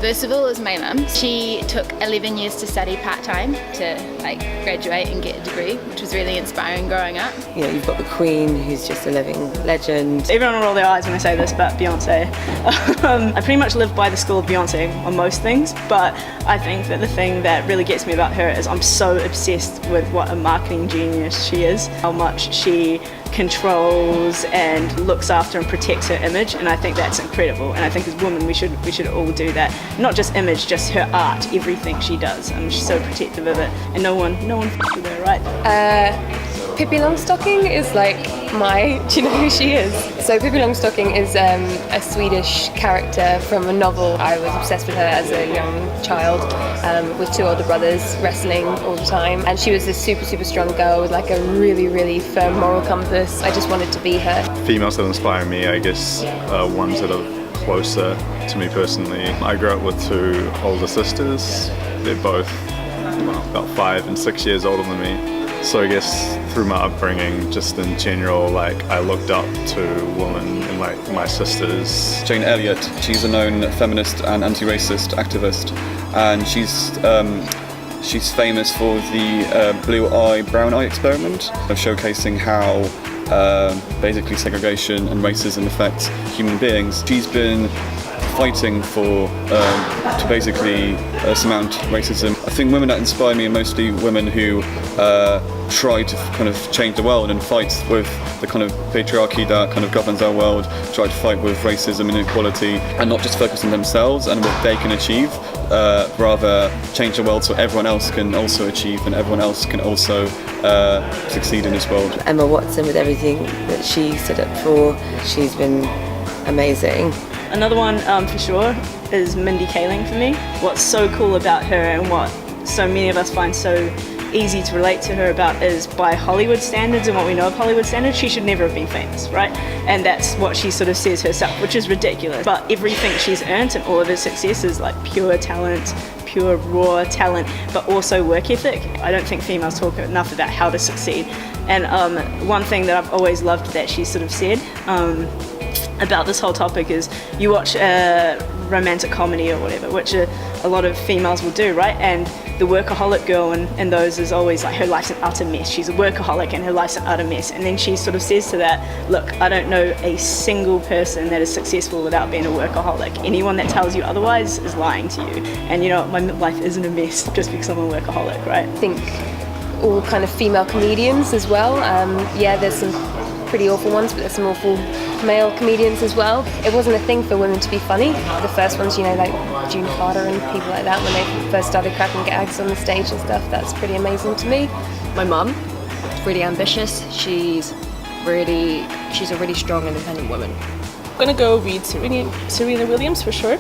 First of all, it was my mum. She took 11 years to study part-time to graduate and get a degree, which was really inspiring growing up. You know, you've got the Queen, who's just a living legend. Everyone will roll their eyes when I say this, but Beyonce. I pretty much live by the school of Beyonce on most things, but I think that the thing that really gets me about her is I'm so obsessed with what a marketing genius she is, how much she controls and looks after and protects her image, and I think that's incredible. And I think as women we should all do that. Not just image, just her art, everything she does. She's so protective of it, and no one f***s with her, right? Pippi Longstocking is like do you know who she is? So Pippi Longstocking is a Swedish character from a novel. I was obsessed with her as a young child, with two older brothers wrestling all the time, and she was this super strong girl with like a really firm moral compass. I just wanted to be her. Females that inspire me, I guess, ones that are closer to me personally. I grew up with two older sisters. They're both about 5 and 6 years older than me. So I guess through my upbringing, just in general, I looked up to women and my sisters. Jane Elliot, she's a known feminist and anti-racist activist, and she's famous for the blue eye, brown eye experiment, of showcasing how basically segregation and racism affects human beings. She's been fighting to basically surmount racism. I think women that inspire me are mostly women who try to kind of change the world and fight with the kind of patriarchy that kind of governs our world, try to fight with racism and inequality, and not just focus on themselves and what they can achieve, rather change the world so everyone else can also achieve and everyone else can also succeed in this world. Emma Watson, with everything that she stood up for, she's been amazing. Another one for sure is Mindy Kaling for me. What's so cool about her and what so many of us find so easy to relate to her about is by Hollywood standards and what we know of Hollywood standards, she should never have been famous, right? And that's what she sort of says herself, which is ridiculous. But everything she's earned and all of her success is like pure talent, pure raw talent, but also work ethic. I don't think females talk enough about how to succeed. And one thing that I've always loved that she sort of said about this whole topic is you watch a romantic comedy or whatever, which a lot of females will do, right? And the workaholic girl in those is always like her life's an utter mess. She's a workaholic and her life's an utter mess. And then she sort of says to that, look, I don't know a single person that is successful without being a workaholic. Anyone that tells you otherwise is lying to you. And you know what, my life isn't a mess just because I'm a workaholic, right? I think all kind of female comedians as well. There's some pretty awful ones, but there's some awful male comedians as well. It wasn't a thing for women to be funny. The first ones, like June Carter and people like that, when they first started cracking gags on the stage and stuff, that's pretty amazing to me. My mum is really ambitious. She's a really strong, independent woman. I'm gonna go with Serena Williams for sure.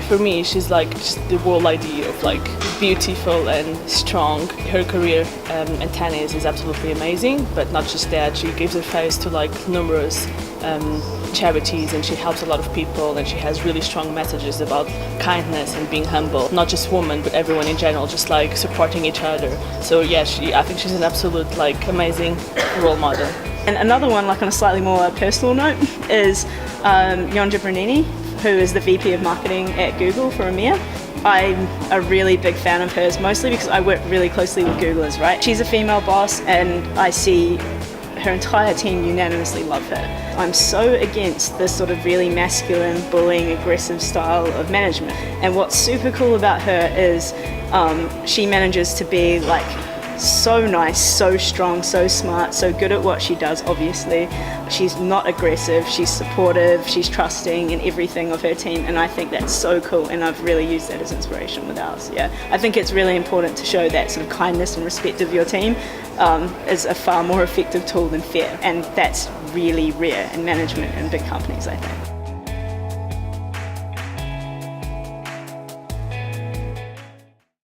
For me, she's just the whole idea of beautiful and strong. Her career in tennis is absolutely amazing, but not just that, she gives her face to numerous charities, and she helps a lot of people, and she has really strong messages about kindness and being humble. Not just women, but everyone in general, just supporting each other. So yeah, I think she's an absolute amazing role model. And another one, on a slightly more personal note, is Yonder Bernini, who is the VP of marketing at Google for EMEA. I'm a really big fan of hers, mostly because I work really closely with Googlers, right? She's a female boss, and I see her entire team unanimously love her. I'm so against this sort of really masculine, bullying, aggressive style of management. And what's super cool about her is she manages to be so nice, so strong, so smart, so good at what she does, obviously. She's not aggressive, she's supportive, she's trusting in everything of her team, and I think that's so cool, and I've really used that as inspiration with ours. Yeah, I think it's really important to show that sort of kindness and respect of your team is a far more effective tool than fear, and that's really rare in management and big companies, I think.